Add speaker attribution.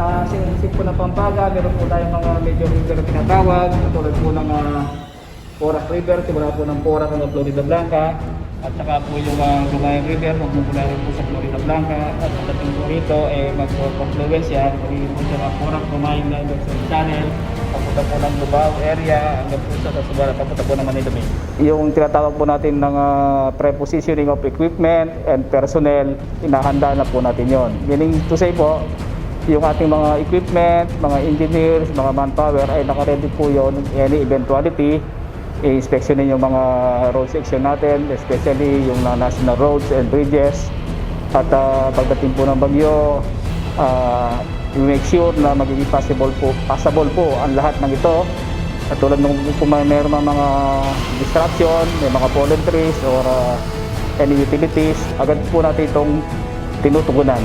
Speaker 1: sa sinisip po ng Pampanga, meron po tayong mga major river na tinatawag, katulad po ng Porac River, simula po ng Porac hanggang Florida Blanca, at saka po yung Lumayan River, magmumula rin po sa Florida Blanca, at pagdating po rito, mag-confluence yan, magiging po siya ng Porac, Lumayan na Industrial Channel, papunta po ng Lubao area, hanggang po sa Subara, papunta po ng Manila Bay. Yung tinatawag po natin ng prepositioning of equipment and personnel, inahanda na po natin yon. Meaning to say po, yung ating mga equipment, mga engineers, mga manpower ay naka-ready po yun any eventuality. I-inspectionin yung mga road section natin, especially yung national roads and bridges. At pagdating po ng bagyo, we make sure na magiging passable po ang lahat ng ito. At tulad nung kung mayroon mga distraction, may mga fallen trees or any utilities, agad po natin itong tinutugunan.